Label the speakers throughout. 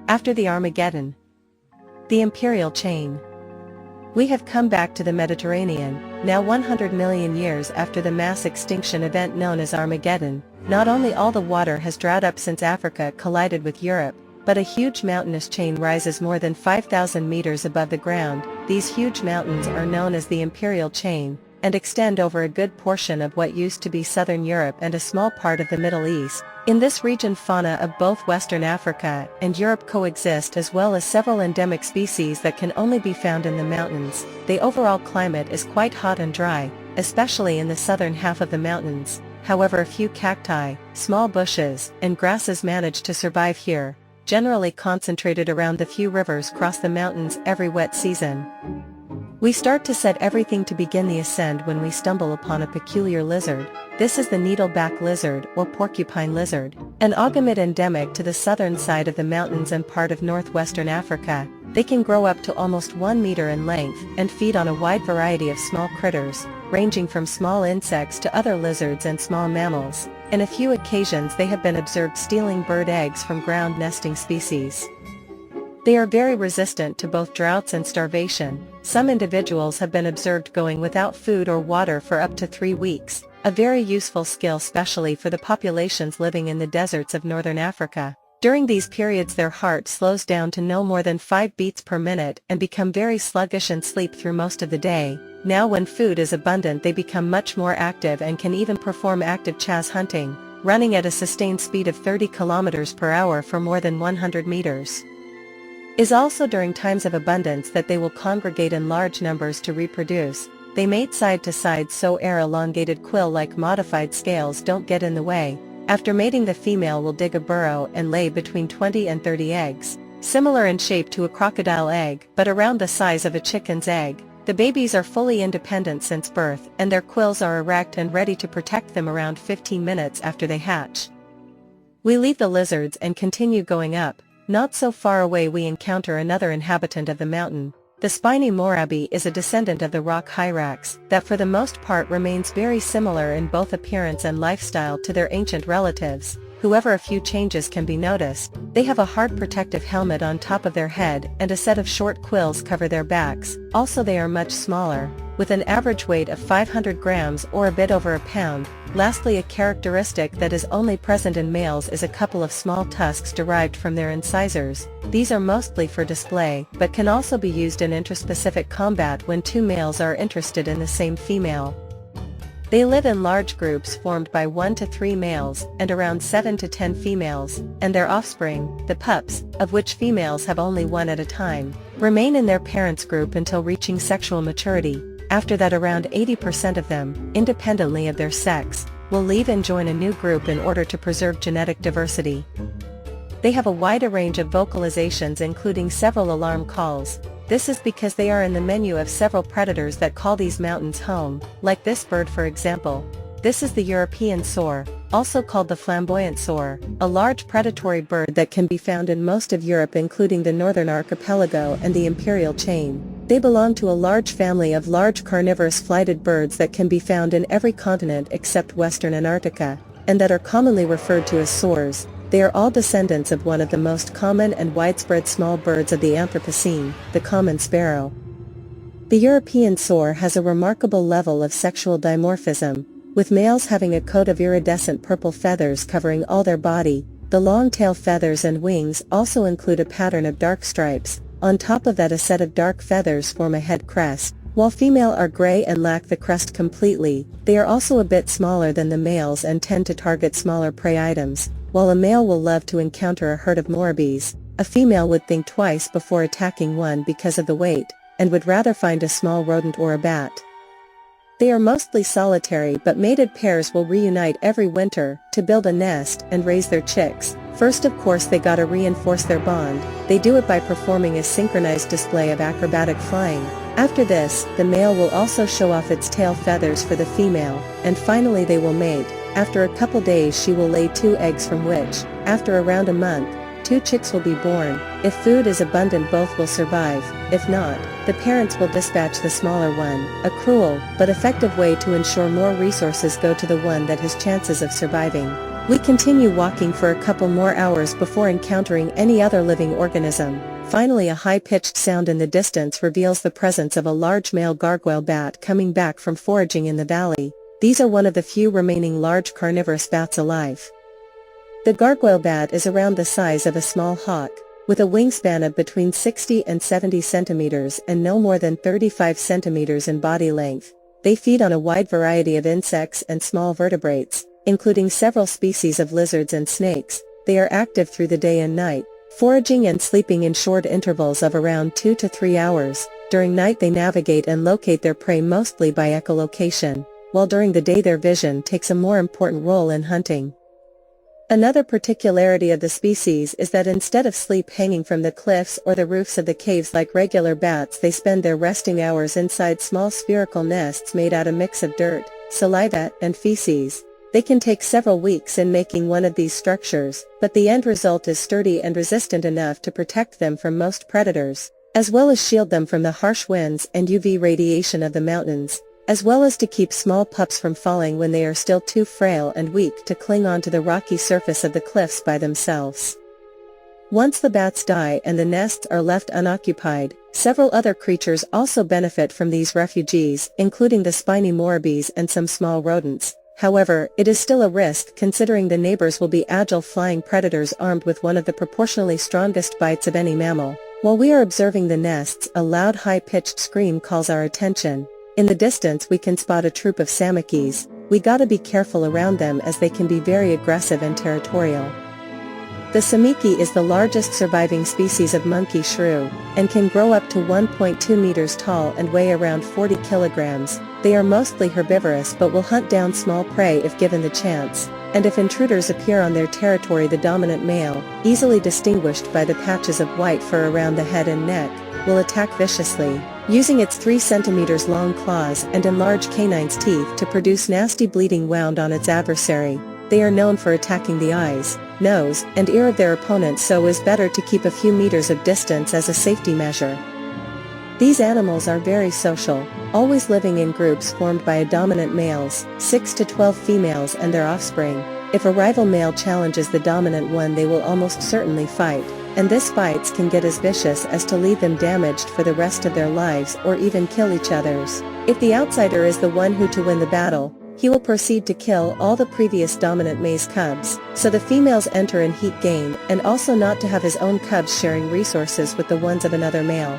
Speaker 1: After the Armageddon, the Imperial chain. We have come back to the Mediterranean, now 100 million years after the mass extinction event known as Armageddon. Not only all the water has dried up since Africa collided with Europe, but a huge mountainous chain rises more than 5,000 meters above the ground. These huge mountains are known as the Imperial chain, and extend over a good portion of what used to be southern Europe and a small part of the Middle East. In this region fauna of both Western Africa and Europe coexist, as well as several endemic species that can only be found in the mountains. The overall climate is quite hot and dry, especially in the southern half of the mountains. However, a few cacti, small bushes, and grasses manage to survive here, generally concentrated around the few rivers cross the mountains every wet season. We start to set everything to begin the ascent when we stumble upon a peculiar lizard. This is the Needleback Lizard or porcupine lizard, an ogomid endemic to the southern side of the mountains and part of northwestern Africa. They can grow up to almost 1 meter in length and feed on a wide variety of small critters, ranging from small insects to other lizards and small mammals. In a few occasions they have been observed stealing bird eggs from ground nesting species. They are very resistant to both droughts and starvation. Some individuals have been observed going without food or water for up to 3 weeks, a very useful skill especially for the populations living in the deserts of northern Africa. During these periods their heart slows down to no more than 5 beats per minute and become very sluggish and sleep through most of the day. Now when food is abundant they become much more active and can even perform active chase hunting, running at a sustained speed of 30 kilometers per hour for more than 100 meters. Is also during times of abundance that they will congregate in large numbers to reproduce. They mate side to side so air elongated quill-like modified scales don't get in the way. After mating the female will dig a burrow and lay between 20 and 30 eggs, similar in shape to a crocodile egg but around the size of a chicken's egg. The babies are fully independent since birth and their quills are erect and ready to protect them around 15 minutes after they hatch. We leave the lizards and continue going up. Not so far away we encounter another inhabitant of the mountain. The SpinyMorab is a descendant of the rock hyrax that for the most part remains very similar in both appearance and lifestyle to their ancient relatives. However, a few changes can be noticed. They have a hard protective helmet on top of their head and a set of short quills cover their backs. Also they are much smaller, with an average weight of 500 grams or a bit over a pound. Lastly, a characteristic that is only present in males is a couple of small tusks derived from their incisors. These are mostly for display, but can also be used in intraspecific combat when two males are interested in the same female. They live in large groups formed by 1 to 3 males and around 7 to 10 females, and their offspring, the pups, of which females have only one at a time, remain in their parents' group until reaching sexual maturity. After that, around 80% of them, independently of their sex, will leave and join a new group in order to preserve genetic diversity. They have a wide range of vocalizations including several alarm calls. This is because they are in the menu of several predators that call these mountains home, like this bird for example. This is the European soar, also called the flamboyant soar, a large predatory bird that can be found in most of Europe including the northern archipelago and the Imperial chain. They belong to a large family of large carnivorous flighted birds that can be found in every continent except Western Antarctica, and that are commonly referred to as soars. They are all descendants of one of the most common and widespread small birds of the Anthropocene, the common sparrow. The European soar has a remarkable level of sexual dimorphism, with males having a coat of iridescent purple feathers covering all their body. The long tail feathers and wings also include a pattern of dark stripes. On top of that, a set of dark feathers form a head crest. While female are gray and lack the crest completely, they are also a bit smaller than the males and tend to target smaller prey items. While a male will love to encounter a herd of morabes, a female would think twice before attacking one because of the weight, and would rather find a small rodent or a bat. They are mostly solitary, but mated pairs will reunite every winter to build a nest and raise their chicks. First, of course, they gotta reinforce their bond. They do it by performing a synchronized display of acrobatic flying. After this, the male will also show off its tail feathers for the female, and finally they will mate. After a couple days she will lay 2 eggs, from which, after around a month, 2 chicks will be born. If food is abundant, both will survive. If not, the parents will dispatch the smaller one. A cruel, but effective way to ensure more resources go to the one that has chances of surviving. We continue walking for a couple more hours before encountering any other living organism. Finally, a high-pitched sound in the distance reveals the presence of a large male gargoyle bat coming back from foraging in the valley. These are one of the few remaining large carnivorous bats alive. The gargoyle bat is around the size of a small hawk, with a wingspan of between 60 and 70 centimeters and no more than 35 centimeters in body length. They feed on a wide variety of insects and small vertebrates, including several species of lizards and snakes. They are active through the day and night, foraging and sleeping in short intervals of around 2 to 3 hours. During night they navigate and locate their prey mostly by echolocation, while during the day their vision takes a more important role in hunting. Another particularity of the species is that instead of sleep hanging from the cliffs or the roofs of the caves like regular bats, they spend their resting hours inside small spherical nests made out of a mix of dirt, saliva, and feces. They can take several weeks in making one of these structures, but the end result is sturdy and resistant enough to protect them from most predators, as well as shield them from the harsh winds and UV radiation of the mountains, as well as to keep small pups from falling when they are still too frail and weak to cling onto the rocky surface of the cliffs by themselves. Once the bats die and the nests are left unoccupied, several other creatures also benefit from these refugees, including the SpinyMorabs and some small rodents. However, it is still a risk considering the neighbors will be agile flying predators armed with one of the proportionally strongest bites of any mammal. While we are observing the nests, a loud high-pitched scream calls our attention. In the distance we can spot a troop of samikis. We gotta be careful around them as they can be very aggressive and territorial. The samiki is the largest surviving species of monkey shrew, and can grow up to 1.2 meters tall and weigh around 40 kilograms. They are mostly herbivorous but will hunt down small prey if given the chance, and if intruders appear on their territory, the dominant male, easily distinguished by the patches of white fur around the head and neck, will attack viciously, using its 3 centimeters long claws and enlarged canine's teeth to produce nasty bleeding wound on its adversary. They are known for attacking the eyes, nose, and ear of their opponents, so it is better to keep a few meters of distance as a safety measure. These animals are very social, always living in groups formed by dominant males, 6 to 12 females and their offspring. If a rival male challenges the dominant one, they will almost certainly fight, and this fights can get as vicious as to leave them damaged for the rest of their lives or even kill each other's. If the outsider is the one who to win the battle, he will proceed to kill all the previous dominant male's cubs, so the females enter in heat gain, and also not to have his own cubs sharing resources with the ones of another male.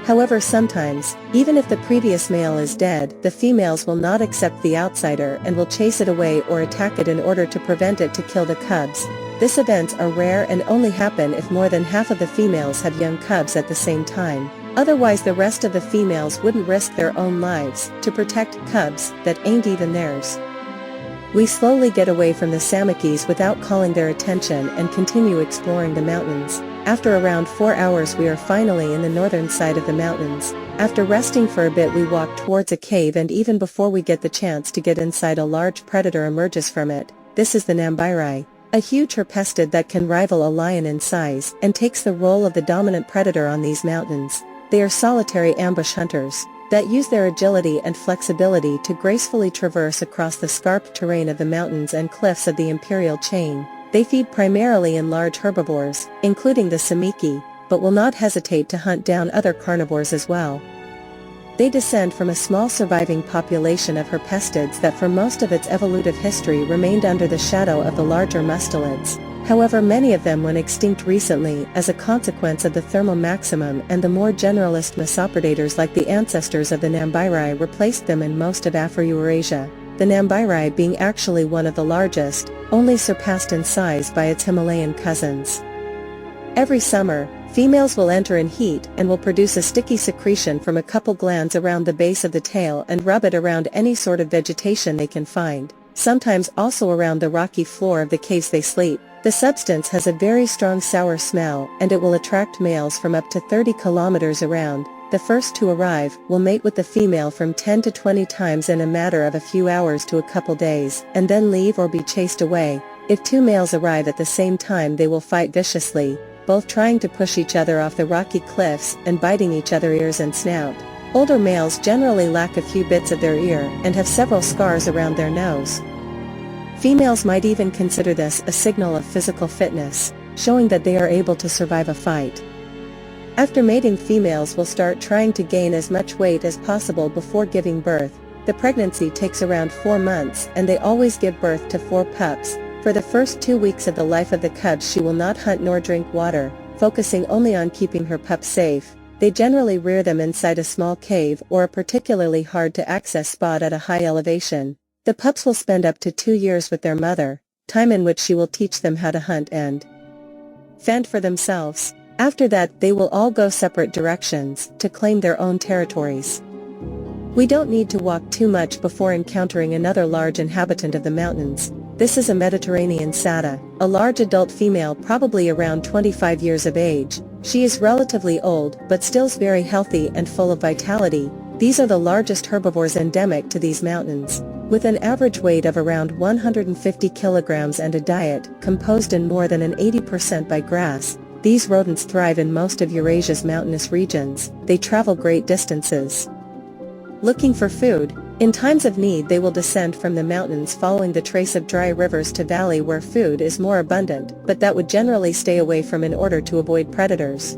Speaker 1: However, sometimes, even if the previous male is dead, the females will not accept the outsider and will chase it away or attack it in order to prevent it to kill the cubs. These events are rare and only happen if more than half of the females have young cubs at the same time. Otherwise the rest of the females wouldn't risk their own lives to protect cubs that ain't even theirs. We slowly get away from the samikis without calling their attention and continue exploring the mountains. After around 4 hours we are finally in the northern side of the mountains. After resting for a bit we walk towards a cave, and even before we get the chance to get inside, a large predator emerges from it. This is the Namb, a huge herpestid that can rival a lion in size and takes the role of the dominant predator on these mountains. They are solitary ambush hunters that use their agility and flexibility to gracefully traverse across the scarped terrain of the mountains and cliffs of the Imperial chain. They feed primarily in large herbivores, including the samiki, but will not hesitate to hunt down other carnivores as well. They descend from a small surviving population of herpestids that for most of its evolutive history remained under the shadow of the larger mustelids. However, many of them went extinct recently as a consequence of the thermal maximum, and the more generalist mesopredators like the ancestors of the Namb replaced them in most of Afro-Eurasia, the Namb being actually one of the largest, only surpassed in size by its Himalayan cousins. Every summer, Females will enter in heat and will produce a sticky secretion from a couple glands around the base of the tail and rub it around any sort of vegetation they can find, sometimes also around the rocky floor of the caves they sleep. The substance has a very strong sour smell and it will attract males from up to 30 kilometers around. The first to arrive will mate with the female from 10 to 20 times in a matter of a few hours to a couple days and then leave or be chased away. If two males arrive at the same time, they will fight viciously, both trying to push each other off the rocky cliffs and biting each other ears and snout. Older males generally lack a few bits of their ear and have several scars around their nose. Females might even consider this a signal of physical fitness, showing that they are able to survive a fight. After mating, females will start trying to gain as much weight as possible before giving birth. The pregnancy takes around 4 months and they always give birth to 4 pups. For the first 2 weeks of the life of the cubs she will not hunt nor drink water, focusing only on keeping her pups safe. They generally rear them inside a small cave or a particularly hard to access spot at a high elevation. The pups will spend up to 2 years with their mother, time in which she will teach them how to hunt and fend for themselves. After that they will all go separate directions to claim their own territories. We don't need to walk too much before encountering another large inhabitant of the mountains. This is a Mediterranean satyr, a large adult female probably around 25 years of age. She is relatively old but still very healthy and full of vitality. These are the largest herbivores endemic to these mountains. With an average weight of around 150 kilograms and a diet composed in more than 80% by grass, these rodents thrive in most of Eurasia's mountainous regions. They travel great distances looking for food. In times of need they will descend from the mountains following the trace of dry rivers to valley where food is more abundant, but that would generally stay away from in order to avoid predators.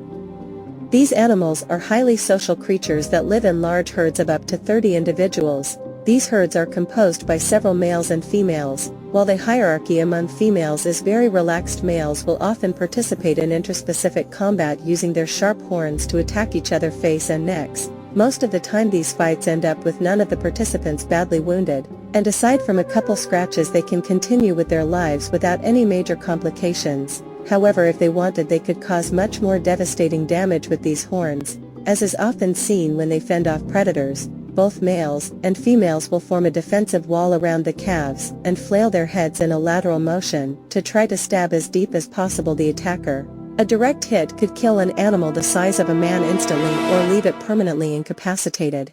Speaker 1: These animals are highly social creatures that live in large herds of up to 30 individuals. These herds are composed by several males and females. While the hierarchy among females is very relaxed, males will often participate in interspecific combat using their sharp horns to attack each other face and necks. Most of the time these fights end up with none of the participants badly wounded, and aside from a couple scratches they can continue with their lives without any major complications. However, if they wanted they could cause much more devastating damage with these horns, as is often seen when they fend off predators. Both males and females will form a defensive wall around the calves and flail their heads in a lateral motion to try to stab as deep as possible the attacker. A direct hit could kill an animal the size of a man instantly or leave it permanently incapacitated.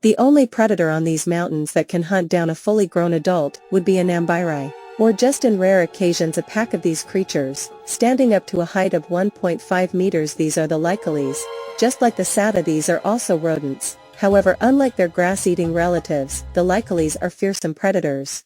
Speaker 1: The only predator on these mountains that can hunt down a fully grown adult would be a Namb, or just in rare occasions a pack of these creatures, standing up to a height of 1.5 meters. These are the Lycales. Just like the satyr, these are also rodents. However, unlike their grass-eating relatives, the Lycales are fearsome predators.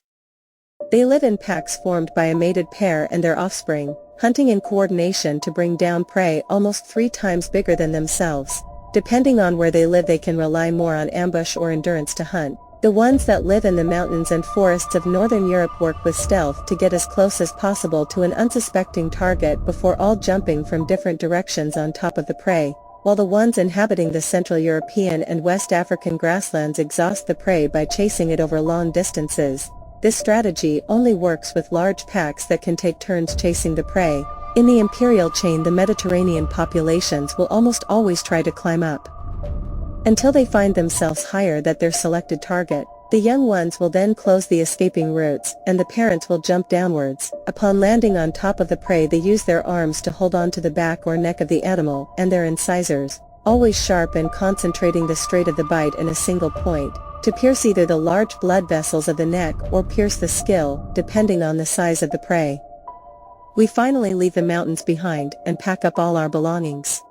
Speaker 1: They live in packs formed by a mated pair and their offspring, hunting in coordination to bring down prey almost 3 times bigger than themselves. Depending on where they live they can rely more on ambush or endurance to hunt. The ones that live in the mountains and forests of northern Europe work with stealth to get as close as possible to an unsuspecting target before all jumping from different directions on top of the prey, while the ones inhabiting the Central European and West African grasslands exhaust the prey by chasing it over long distances. This strategy only works with large packs that can take turns chasing the prey. In the Imperial chain the Mediterranean populations will almost always try to climb up until they find themselves higher than their selected target. The young ones will then close the escaping routes, and the parents will jump downwards. Upon landing on top of the prey they use their arms to hold on to the back or neck of the animal and their incisors, always sharp and concentrating the straight of the bite in a single point, to pierce either the large blood vessels of the neck or pierce the skill, depending on the size of the prey. We finally leave the mountains behind and pack up all our belongings.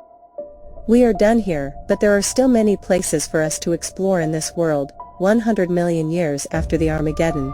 Speaker 1: We are done here, but there are still many places for us to explore in this world, 100 million years after the Armageddon.